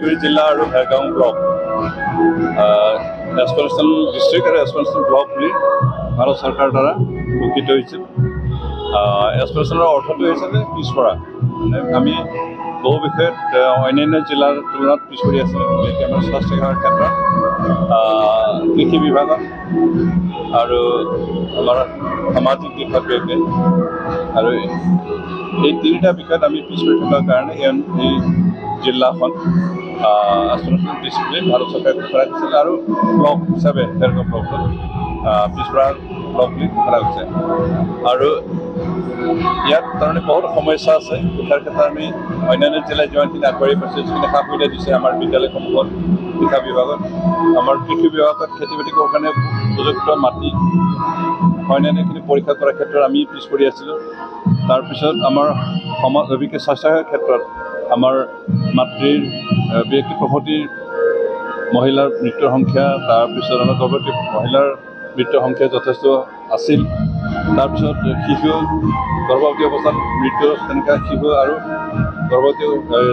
ওদালগুৰি জিলা আৰু Bhergaon block এক্সপেনশ্যন district আৰু এক্সপেনশ্যন ব্লক বুলি ভাৰত চৰকাৰৰ দ্বাৰা ঘোষিত হৈছিল। এক্সপেনশ্যনৰ অৰ্থটো হৈছে যে পিছপৰা, মানে আমি বহু বিষয়ত অন্যান্য জিলাৰ তুলনাত পিছ পৰি আছিলোঁ। বিশেষকৈ আমাৰ স্বাস্থ্যসেৱাৰ ক্ষেত্ৰত, কৃষি বিভাগত আৰু আমাৰ সামাজিক দিশত বিশেষকৈ, আৰু এই তিনিটা বিষয়ত আমি পিছ পৰি থকাৰ কাৰণে এই জিলাখন এক্সপেনশ্যন ডিষ্ট্ৰিক্ট ভাৰত চৰকাৰে ঘোষণা কৰিছিল আৰু ব্লক হিচাপে ভেৰগাঁও ব্লকত পিছপৰা ব্লক বুলি ঘোষণা কৰিছে। আৰু ইয়াত তাৰমানে বহুত সমস্যা আছে। শিক্ষাৰ ক্ষেত্ৰত আমি অন্যান্য জিলাই যিমানখিনি আগবাঢ়ি পাইছে, যিখিনি সা সুবিধা দিছে আমাৰ বিদ্যালয়সমূহত, শিক্ষা বিভাগত, আমাৰ কৃষি বিভাগত খেতি বাতি কৰাৰ কাৰণে উপযুক্ত মাটি, অন্যান্যখিনি পৰীক্ষা কৰাৰ ক্ষেত্ৰত আমি পিছ পৰি আছিলোঁ। তাৰপিছত আমাৰ বিশেষকৈ স্বাস্থ্যসেৱাৰ ক্ষেত্ৰত আমাৰ মাতৃৰ বিশেষকৈ প্ৰসূতিৰ মহিলাৰ মৃত্যুৰ সংখ্যা, তাৰপিছত আমাৰ গৰ্ভৱতী মহিলাৰ মৃত্যুৰ সংখ্যা যথেষ্ট আছিল। তাৰপিছত শিশু গৰ্ভৱতী অৱস্থাত মৃত্যু, তেনেকুৱা শিশু আৰু গৰ্ভৱতী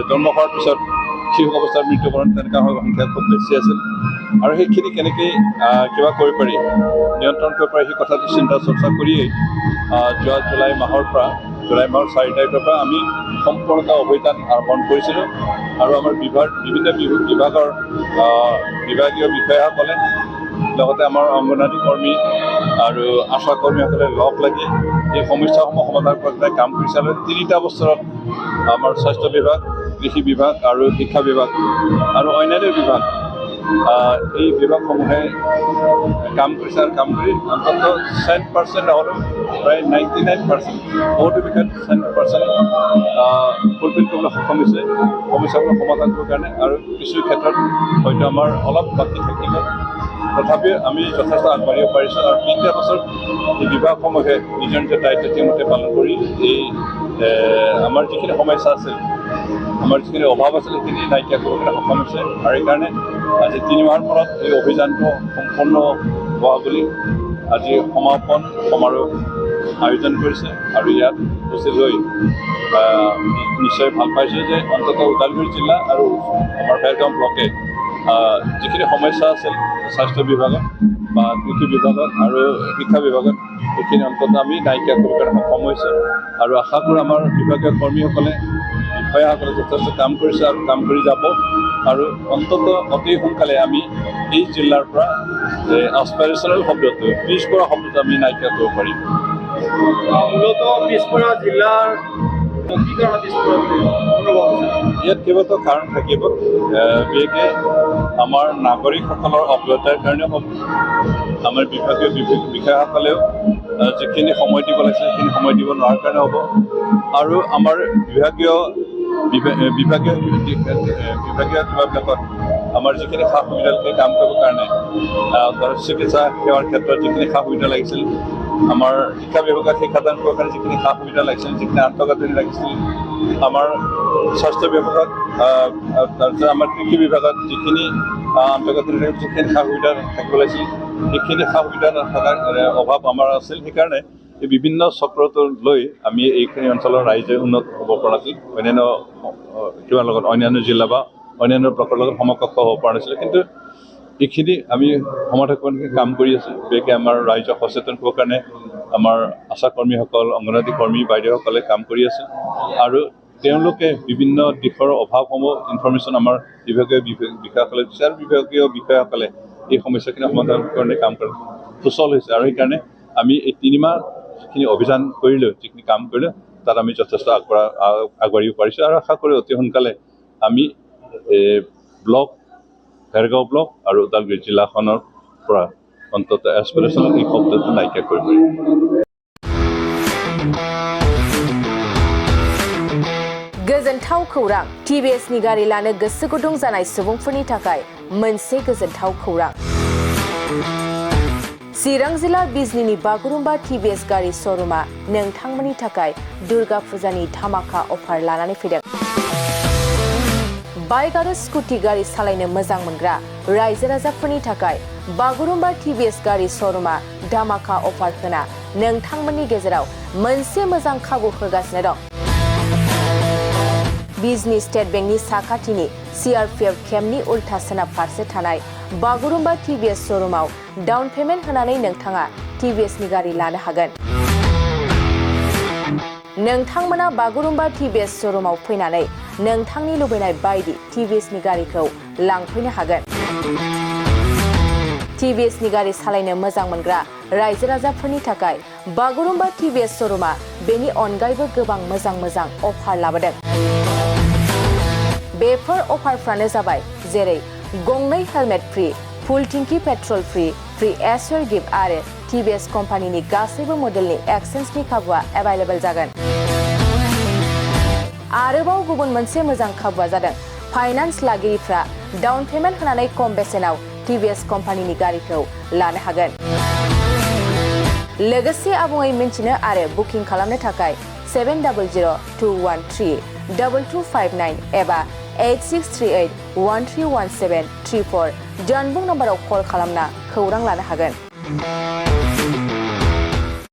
জন্ম হোৱাৰ পিছত শিশু অৱস্থাত মৃত্যুবৰণ তেনেকুৱা সংখ্যা খুব বেছি আছিল। আৰু সেইখিনি কেনেকৈ কিবা কৰিব পাৰি, নিয়ন্ত্ৰণ কৰিব পাৰি, সেই কথাটো চিন্তা চৰ্চা কৰিয়েই যোৱা জুলাই মাহৰ 4 তাৰিখৰ পৰা আমি সম্পূৰ্ণ অভিযান আৰম্ভ কৰিছিলোঁ। আৰু আমাৰ বিভিন্ন বিভাগৰ বিভাগীয় বিষয়াসকলে, লগতে আমাৰ অংগনৱাড়ী কৰ্মী আৰু আশা কৰ্মীসকলে লগ লাগি এই সমস্যাসমূহ সমাধান কৰিবলৈ কাম কৰিছে। আৰু 3টা বছৰত আমাৰ স্বাস্থ্য বিভাগ, কৃষি বিভাগ আৰু শিক্ষা বিভাগ আৰু অন্যান্য বিভাগ, এই বিভাগসমূহে কাম কৰিছে। আৰু কাম কৰি অন্ততঃ 100% নহ'লেও প্ৰায় 99% বহুতো বিষয়ত 100% ফুলফিল কৰিবলৈ সক্ষম হৈছে সমস্যাবোৰ সমাধান কৰিবৰ কাৰণে। আৰু কিছু ক্ষেত্ৰত হয়তো আমাৰ অলপ বাকী থাকিব, তথাপিও আমি যথেষ্ট আগবাঢ়িব পাৰিছোঁ। আৰু 3টা বছৰত এই বিভাগসমূহে নিজৰ নিজৰ দায়িত্ব ঠিকমতে পালন কৰি এই আমাৰ যিখিনি সমস্যা আছিল, আমাৰ যিখিনি অভাৱ আছিল, সেইখিনি নাইকিয়া কৰিবলৈ সক্ষম হৈছে। আৰু সেইকাৰণে আজি 3 মাহৰ ফলত এই অভিযানটো সম্পূৰ্ণ হোৱা বুলি আজি সমাপন সমাৰোহ আয়োজন কৰিছে। আৰু ইয়াত উপস্থিত হৈ নিশ্চয় ভাল পাইছোঁ যে অন্ততঃ ওদালগুৰি জিলা আৰু আমাৰ ভেৰগাঁও ব্লকে যিখিনি সমস্যা আছিল স্বাস্থ্য বিভাগত বা কৃষি বিভাগত আৰু শিক্ষা বিভাগত, সেইখিনি অন্ততঃ আমি নাইকিয়া কৰিব কাৰণে সক্ষম হৈছে। আৰু আশা কৰোঁ আমাৰ বিভাগীয় কৰ্মীসকলে, বিষয়াসকলে যথেষ্ট কাম কৰিছে আৰু কাম কৰি যাব। আৰু অন্ততঃ অতি সোনকালে আমি এই জিলাৰ পৰা এক্সপাইৰেশ্যনেল শব্দটো, পিছপৰা শব্দটো আমি নাইকিয়া কৰিব পাৰিম। মূলত পিছপৰা জিলাৰ ইয়াত কেইবাটাও কাৰণ থাকিব। বিশেষকৈ আমাৰ নাগৰিকসকলৰ অজ্ঞতাৰ কাৰণেও হ'ব, আমাৰ বিভাগীয় বিষয়াসকলেও যিখিনি সময় দিব লাগিছিল সেইখিনি সময় দিব নোৱাৰাৰ কাৰণে হ'ব, আৰু আমাৰ বিভাগীয় কিবাবিলাকত আমাৰ যিখিনি সা সুবিধা সেই কাম কৰিবৰ কাৰণে, ধৰক চিকিৎসা সেৱাৰ ক্ষেত্ৰত যিখিনি সা সুবিধা লাগিছিল, আমাৰ শিক্ষা বিভাগত শিক্ষাদান কৰিবৰ কাৰণে যিখিনি সা সুবিধা লাগিছিল, যিখিনি আন্তঃগাঁথনি লাগিছিল, আমাৰ স্বাস্থ্য বিভাগত, তাৰপিছত আমাৰ কৃষি বিভাগত যিখিনি আন্তঃগাঁথনি যিখিনি সা সুবিধা থাকিব লাগিছিল, সেইখিনি সা সুবিধা নথকাৰ অভাৱ আমাৰ আছিল। সেইকাৰণে এই বিভিন্ন চক্ৰটো লৈ আমি এইখিনি অঞ্চলৰ ৰাইজে উন্নত হ'ব পৰা নাছিল, অন্যান্য জিলা বা অন্যান্য ব্লকৰ লগত সমকক্ষ হ'ব পৰা নাছিলে। কিন্তু এইখিনি আমি সমাধানকে কাম কৰি আছোঁ। বিশেষকৈ আমাৰ ৰাইজক সচেতন কৰিবৰ কাৰণে আমাৰ আশা কৰ্মীসকল, অংগনৱাড়ী কৰ্মী বাইদেউসকলে কাম কৰি আছে। আৰু তেওঁলোকে বিভিন্ন দিশৰ অভাৱসমূহ ইনফৰ্মেশ্যন আমাৰ বিভাগীয় বিষয়াসকলে দিছে, আৰু বিভাগীয় বিষয়াসকলে এই সমস্যাখিনি সমাধানৰ কাৰণে কাম কৰা সুচল হৈছে। আৰু সেইকাৰণে আমি এই 3 মাহ যিখিনি অভিযান কৰিলোঁ, যিখিনি কাম কৰিলোঁ, তাত আমি যথেষ্ট আগবাঢ়িব পাৰিছোঁ। আৰু আশা কৰি অতি সোনকালে আমি ব্লক, ভেৰগাঁও ব্লক আৰু ওদালগুৰি জিলাখনৰ পৰা অন্ততঃ এক্সপ্ৰেশ্যনত এই শব্দটো নাইকিয়া কৰিব পাৰিম। गोजोनथाव खौरां। TBSनि गारि लानो गोसो गुदुं जानाय सुबुंफोरनि थाखाय मोनसे गोजोनथाव खौरां। चिरां जिल्ला बिजनीनि बागुरुम्बा TBS गारि श'रुमा नोंथांमोननि थाखाय दुर्गा फुजानि धामाका अफार लानानै फैदों। बाइक आरो स्कुटि गारि सालायनो मोजां मोनग्रा रायजो राजाफोरनि थाखाय बागुरुम्बा TBS गारि श'रुमा धामाका अफार होना नोंथांमोननि गेजेराव मोनसे मोजां खाबु होगासिनो दं। बिजनी स्टेट बेंकनि साखाथिनि CRPF केम्पनि उल्था सोनाब फारसे थानाय बागुरुम्बा TVS श'रुमाव डाउन पेमेन्ट होनानै नोंथाङा TVSनि गारि लानो हागोन। नोंथांमोना बागुरुम्बा TVS श'रुमाव फैनानै नोंथांनि लुबैनाय बायदि TVSनि गारिखौ लांफैनो हागोन। TVSनि गारि सालायनो मोजां मोनग्रा रायजो राजाफोरनि थाखाय बागुरुम्बा TVS श'रुमा बेनि अनगायैबो गोबां मोजां अफार लाबोदों। बेफोर अफारफ्रानो जाबाय जेरै गंनै हेलमेट फ्रि, फुल टिंकि पेट्रल फ्रि एसुर गिफ्ट आरो TVS कम्पानिनि गासैबो मडेलनि एक्सचेन्जनि खाबुआ एभेलेबल जागोन। आरोबाव गुबुन मोनसे मोजां खाबुआ जादों फाइनान्स लागिरिफ्रा डाउन पेमेन्ट होनानै खम बेसेनाव TVS कम्पानिनि गारिखौ लानो हागोन। लोगोसे आबुङै मिन्थिनो आरो बुकिं खालामनो थाखाय 7002132259 एबा 8638131734 जानबुं नाम्बाराव कल खालामना खौरां लानो हागोन।